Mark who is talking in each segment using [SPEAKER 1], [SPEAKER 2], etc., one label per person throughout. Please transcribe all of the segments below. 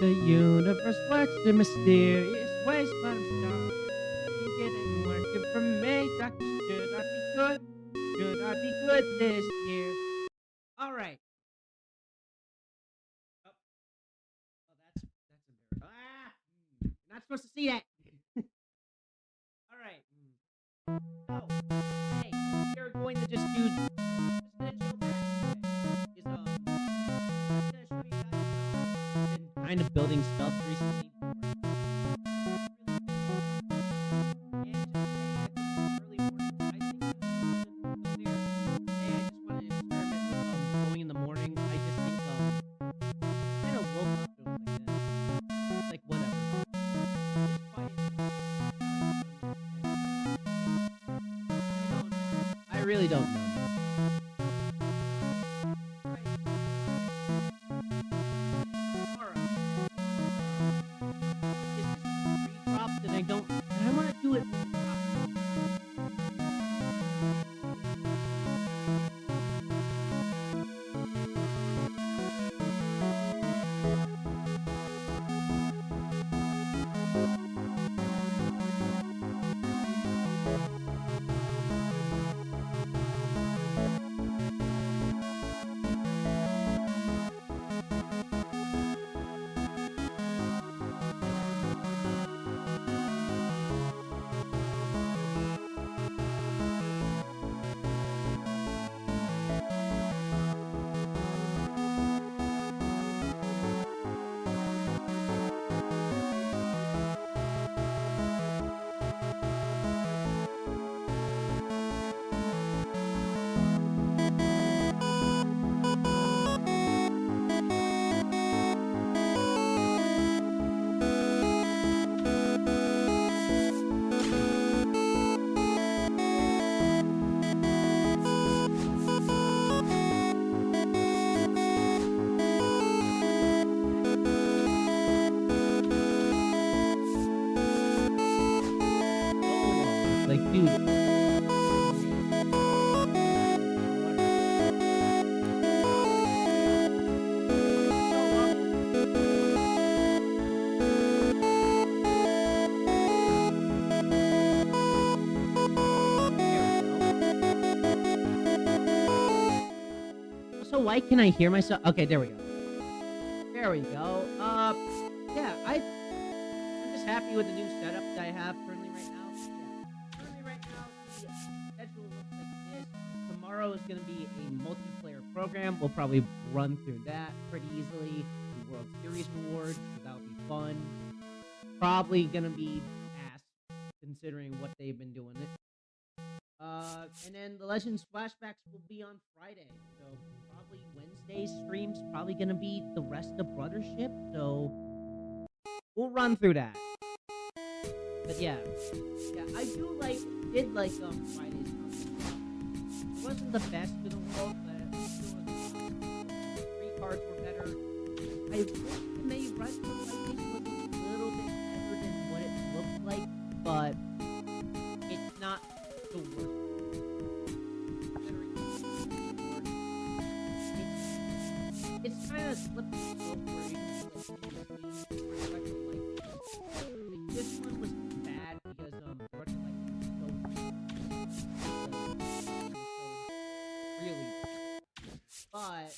[SPEAKER 1] The universe works in mysterious ways, but I'm starting to get it working for me. Doctor, should I be good? Should I be good this year? All right. Oh, that's embarrassing. You're not supposed to see that. All right. So, hey, we're going to just do. Just gonna chill back today. Is just gonna show you guys how I've been kind of building stuff recently. Going in the morning. I just think kind of woke up and was like that. Like whatever. Just quiet. I really don't know. And I don't. And I want to do it. Like, dude. So why can I hear myself? Okay, there we go. There we go. Yeah, I'm just happy with the new setup that I have currently right now. Yeah, currently right now the schedule looks like this. Tomorrow is going to be a multiplayer program. We'll probably run through that pretty easily. The World Series rewards, so that'll be fun. Probably going to be ass considering what they've been doing. And then the Legends flashbacks will be on Friday, so probably Wednesday's streams probably gonna be the rest of Brothership. So we'll run through that. But yeah, I did like Friday's content. It wasn't the best in the world, but it still was. Three cards were better. I wish the May Rush was a little bit better than what it looked like, but it's not the worst. It's kind of slippery slope where you can this one was bad because really, but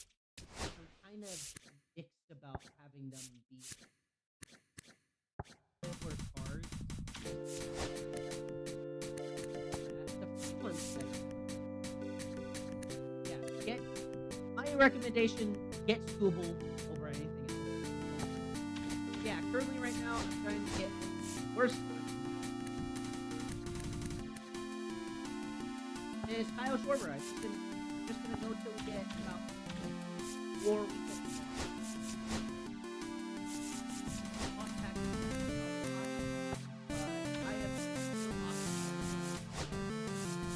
[SPEAKER 1] I'm kind of mixed about having them be for cards. My recommendation, get Scooble over anything else. Yeah, currently right now I'm trying to get worse. And it's Kyle Schwarber. I'm just gonna go till we get about 4 weeks.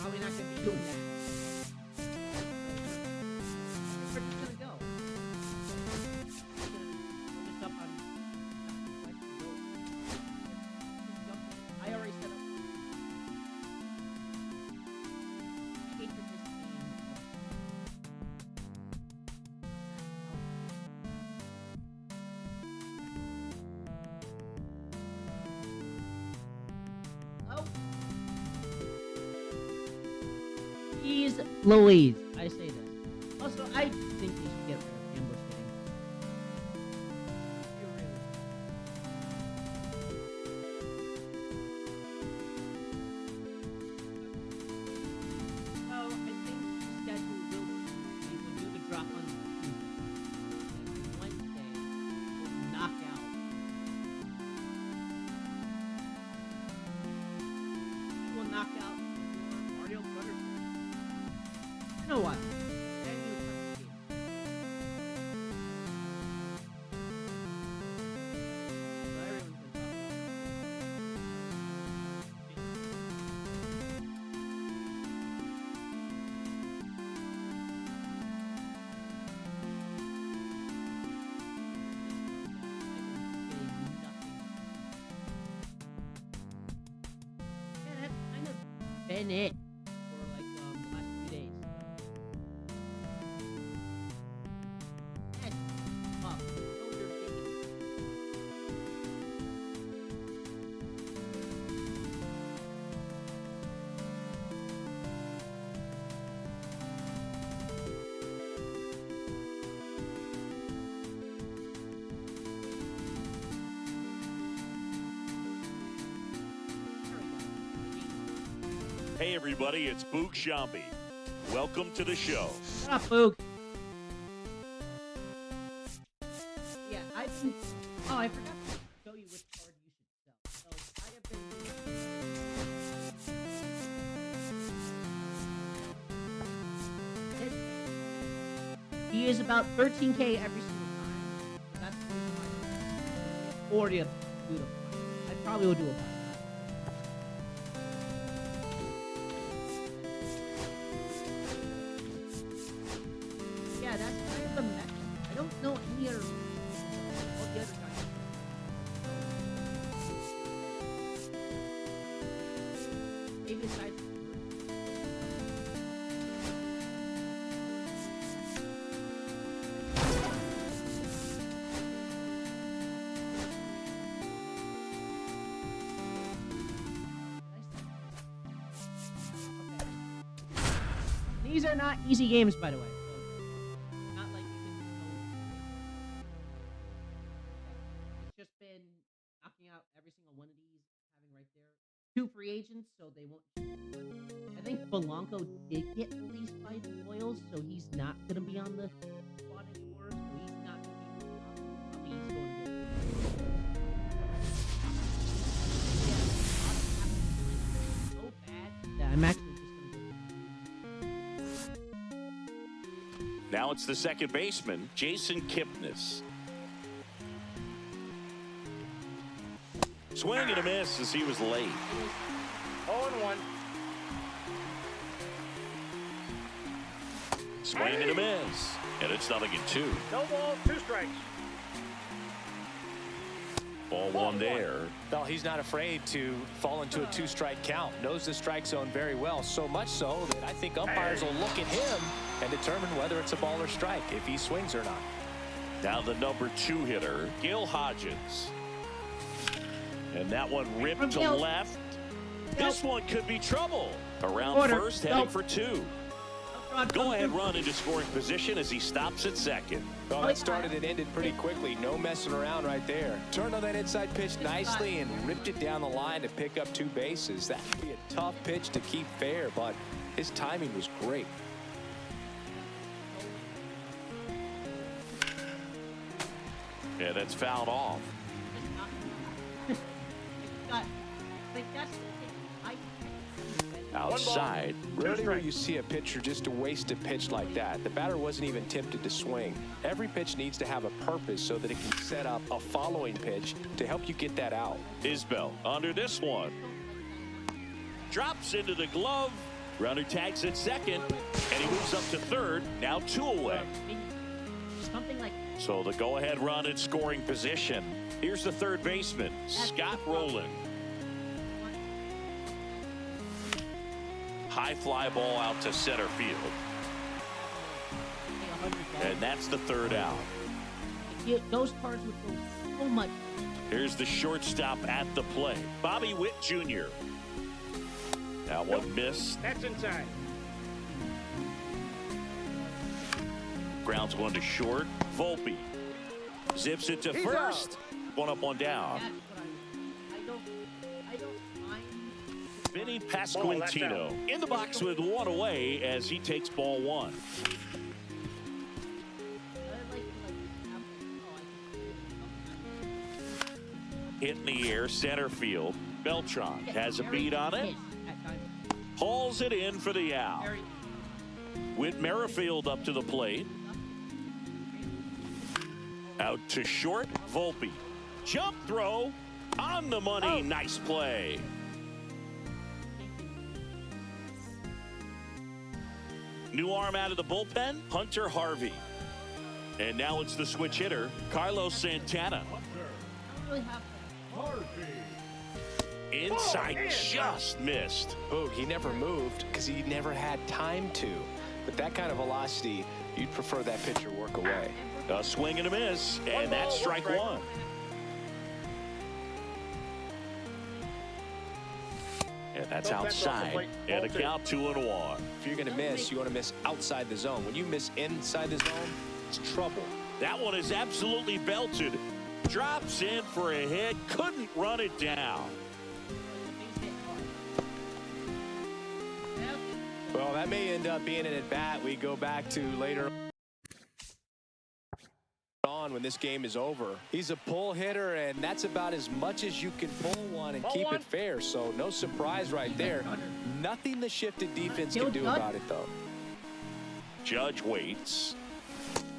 [SPEAKER 1] Probably not gonna be doing that. Jeez Louise. I say this. Also, I think they should get rid of ambush hitting. So, I think the schedule will be we will do the drop on Tuesday. And Wednesday, we'll knock out. We will knock out Mario Brothers. You know what? Then you touch the game. So everyone's gonna talk about yeah, that's kind of been it for like the last few days. That's tough. Those are big. There we go.
[SPEAKER 2] Hey everybody, it's Boog Shambi. Welcome to the show.
[SPEAKER 1] Shut up, Boog. Yeah, I've been. Oh, I forgot to show you which card you should sell. So I have been. He is about 13K every single time. That's the reason why. Or do you do the I probably will do a buy. Yeah, that's kind of the mech. I don't know any other. All the other guys. Maybe aside from these are not easy games, by the way. So not like you can just go. It's just been knocking out every single one of these, having right there 2 free agents, so they won't. I think Belanco did get released by the Royals, so he's not going to be on the squad anymore. So he's not going to be. Probably he's going to. Yeah, so bad that I'm actually.
[SPEAKER 2] Now it's the second baseman, Jason Kipnis. Swing and a miss as he was late.
[SPEAKER 3] 0-1.
[SPEAKER 2] Swing and a miss. And it's 0-2.
[SPEAKER 3] No ball, 2 strikes.
[SPEAKER 2] Ball 1 there.
[SPEAKER 4] Well, he's not afraid to fall into a 2-strike count. Knows the strike zone very well, so much so that I think umpires will look at him and determine whether it's a ball or strike, if he swings or not.
[SPEAKER 2] Now the number 2 hitter, Gil Hodgins. And that one ripped to left. This one could be trouble. Around first, heading for 2. Go ahead, run into scoring position as he stops at second.
[SPEAKER 4] Well, it started and ended pretty quickly. No messing around right there. Turned on that inside pitch nicely and ripped it down the line to pick up 2 bases. That would be a tough pitch to keep fair, but his timing was great.
[SPEAKER 2] Yeah, that's fouled off. Outside.
[SPEAKER 4] Rarely will you see a pitcher just to waste a pitch like that. The batter wasn't even tempted to swing. Every pitch needs to have a purpose so that it can set up a following pitch to help you get that out.
[SPEAKER 2] Isbell under this one. Drops into the glove. Runner tags at second, and he moves up to third. Now 2 away.
[SPEAKER 1] Something like that.
[SPEAKER 2] So the go-ahead run in scoring position. Here's the third baseman, Scott Rowland. High fly ball out to center field. And that's the third out.
[SPEAKER 1] Those cards would go so much.
[SPEAKER 2] Here's the shortstop at the plate, Bobby Witt Jr. That one missed.
[SPEAKER 3] That's inside.
[SPEAKER 2] Grounds one to short. Volpe zips it to first. One up, one down.
[SPEAKER 1] That's what I don't mind.
[SPEAKER 2] Vinny Pasquantino in the box with one away as he takes ball one. Hit in the air, center field. Beltran has a beat on it. Hauls it in for the out. Whit Merrifield up to the plate. Out to short, Volpe. Jump throw on the money. Nice play. New arm out of the bullpen, Hunter Harvey. And now it's the switch hitter, Carlos Santana. Inside, just missed.
[SPEAKER 4] Boog, he never moved because he never had time to. But that kind of velocity, you'd prefer that pitcher work away.
[SPEAKER 2] A swing and a miss, and that's strike one. And that's outside, and a count 2-1.
[SPEAKER 4] If you're going to miss, you want to miss outside the zone. When you miss inside the zone, it's trouble.
[SPEAKER 2] That one is absolutely belted. Drops in for a hit, couldn't run it down.
[SPEAKER 4] Well, that may end up being an at-bat we go back to later on when this game is over. He's a pull hitter, and that's about as much as you can pull one and keep it fair. So no surprise right there. Nothing the shifted defense can do about it, though.
[SPEAKER 2] Judge waits.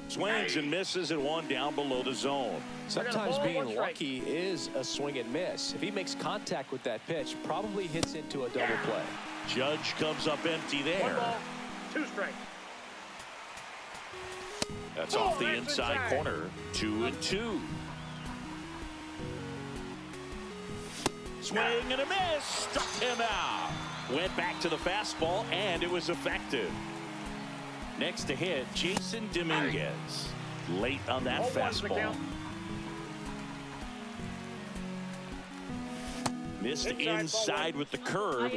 [SPEAKER 2] Swings and misses at one down below the zone.
[SPEAKER 4] Sometimes being lucky is a swing and miss. If he makes contact with that pitch, probably hits into a double play.
[SPEAKER 2] Judge comes up empty there.
[SPEAKER 3] 1 ball, 2 strikes.
[SPEAKER 2] That's off the inside corner. 2-2. Swing and a miss. Struck him out. Went back to the fastball, and it was effective. Next to hit, Jason Dominguez. Late on that fastball. Missed inside with the curve.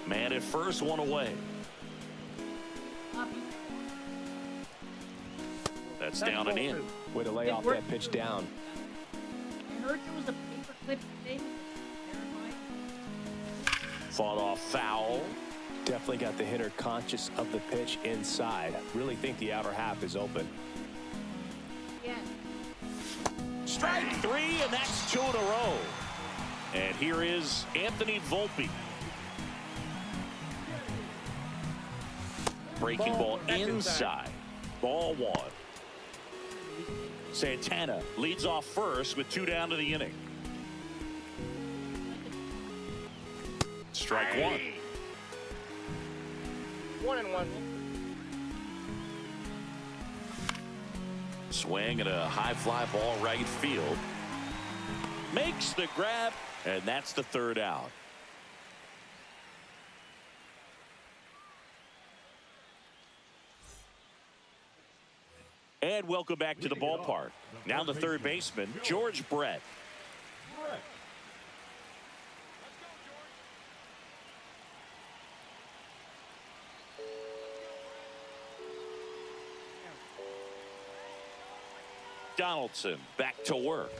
[SPEAKER 2] Man at first, one away. That's down and in.
[SPEAKER 4] Way to lay off that pitch down.
[SPEAKER 1] I heard there was a paper clip today.
[SPEAKER 2] Fought off foul.
[SPEAKER 4] Definitely got the hitter conscious of the pitch inside. Really think the outer half is open.
[SPEAKER 1] Yeah.
[SPEAKER 2] Strike 3, and that's 2 in a row. And here is Anthony Volpe. Breaking ball inside. Ball 1. Santana leads off first with 2 down to the inning. Strike 1.
[SPEAKER 3] 1-1.
[SPEAKER 2] Swing and a high fly ball right field. Makes the grab, and that's the 3rd out. And welcome back to the ballpark. Now the third baseman, George Brett. Donaldson back to work.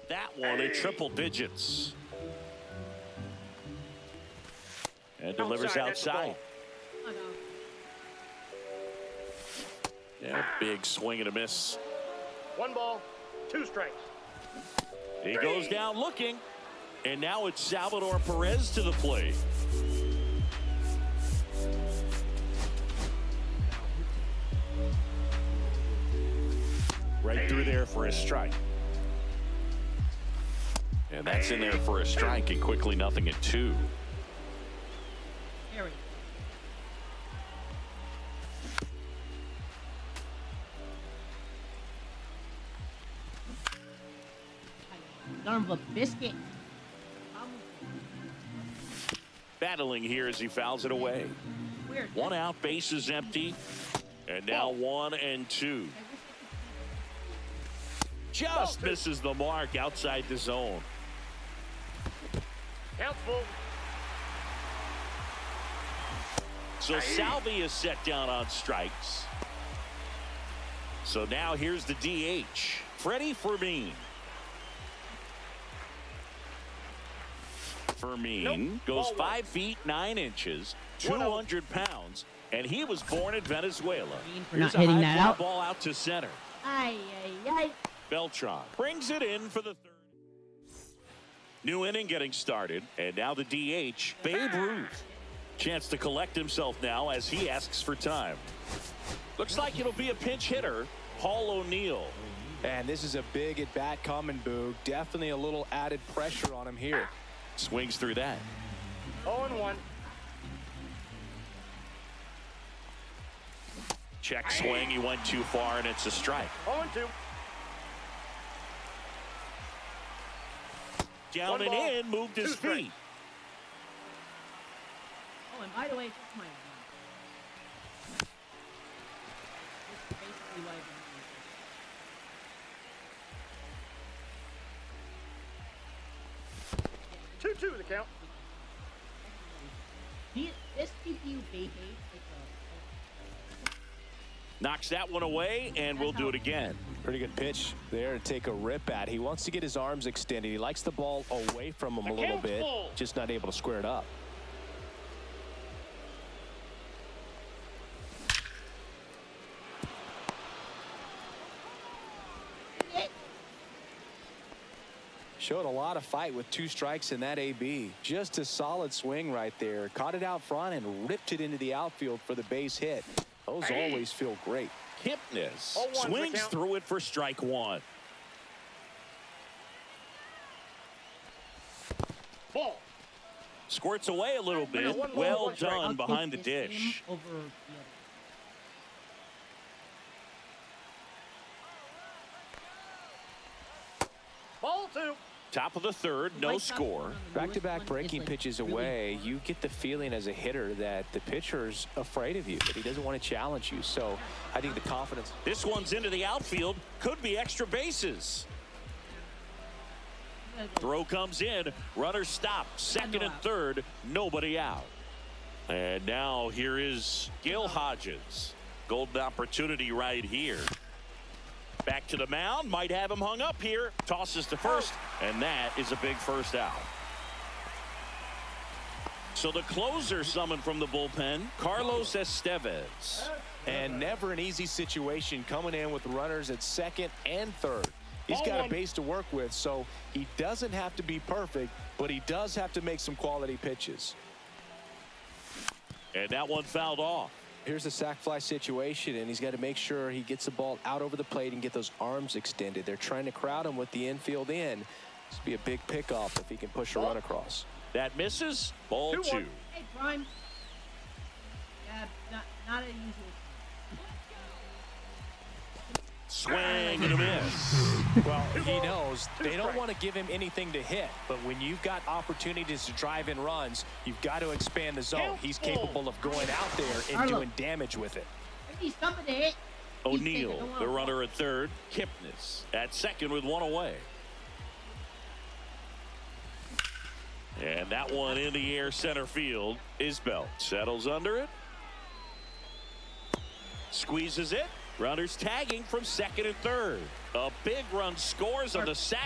[SPEAKER 2] That one in triple digits. And delivers outside. Yeah, big swing and a miss.
[SPEAKER 3] 1 ball, 2 strikes.
[SPEAKER 2] He goes down looking. And now it's Salvador Perez to the plate. Right through there for a strike. And that's in there for a strike, and quickly nothing at 2.
[SPEAKER 1] Son of a biscuit.
[SPEAKER 2] Battling here as he fouls it away. 1 out, base is empty. And now 1 and 2. Just misses the mark outside the zone.
[SPEAKER 3] Count's full.
[SPEAKER 2] So Salvi is set down on strikes. So now here's the DH, Freddie Fermin. Fermin goes 5 feet 9 inches, 200 pounds, and he was born in Venezuela.
[SPEAKER 1] For not hitting that out.
[SPEAKER 2] Ball out to center.
[SPEAKER 1] Ay, ay, ay.
[SPEAKER 2] Beltran brings it in for the third. New inning getting started, and now the DH, Babe Ruth. Chance to collect himself now as he asks for time. Looks like it'll be a pinch hitter, Paul O'Neill.
[SPEAKER 4] And this is a big at bat coming, Boog. Definitely a little added pressure on him here.
[SPEAKER 2] Swings through that.
[SPEAKER 3] 0-1.
[SPEAKER 2] Check swing, he went too far, and it's a strike.
[SPEAKER 3] 0-2.
[SPEAKER 2] Down and in, moved his feet.
[SPEAKER 1] Oh, and by the way, this is my this is basically why
[SPEAKER 3] I'm 2-2 the count.
[SPEAKER 1] this CPU behave
[SPEAKER 2] Knocks that one away, and we'll do it again.
[SPEAKER 4] Pretty good pitch there to take a rip at. He wants to get his arms extended. He likes the ball away from him a little bit, just not able to square it up. Showed a lot of fight with 2 strikes in that AB. Just a solid swing right there. Caught it out front and ripped it into the outfield for the base hit. Those always feel great.
[SPEAKER 2] Kipnis swings through it for strike 1.
[SPEAKER 3] Ball.
[SPEAKER 2] Squirts away a little bit. Well done behind the dish.
[SPEAKER 3] Ball 2.
[SPEAKER 2] Top of the third, no score.
[SPEAKER 4] Back-to-back breaking pitches away, you get the feeling as a hitter that the pitcher's afraid of you, that he doesn't want to challenge you. So I think the confidence.
[SPEAKER 2] This one's into the outfield. Could be extra bases. Throw comes in. Runner stop. Second and third. Nobody out. And now here is Gil Hodges. Golden opportunity right here. Back to the mound, might have him hung up here. Tosses to first, and that is a big first out. So the closer summoned from the bullpen, Carlos Estevez.
[SPEAKER 4] And never an easy situation coming in with runners at second and third. He's got a base to work with, so he doesn't have to be perfect, but he does have to make some quality pitches.
[SPEAKER 2] And that one fouled off.
[SPEAKER 4] Here's a sac fly situation, and he's got to make sure he gets the ball out over the plate and get those arms extended. They're trying to crowd him with the infield in. This will be a big pickoff if he can push a run across.
[SPEAKER 2] That misses. Ball 2.
[SPEAKER 1] Hey, Prime. Yeah, not a usual.
[SPEAKER 2] Swing and a miss.
[SPEAKER 4] Well, he knows they don't want to give him anything to hit, but when you've got opportunities to drive in runs, you've got to expand the zone. He's capable of going out there and doing damage with it.
[SPEAKER 2] O'Neill, the runner at third. Kipnis at second with one away. And that one in the air center field is Belt. Settles under it. Squeezes it. Runners tagging from second and third. A big run scores on the sac.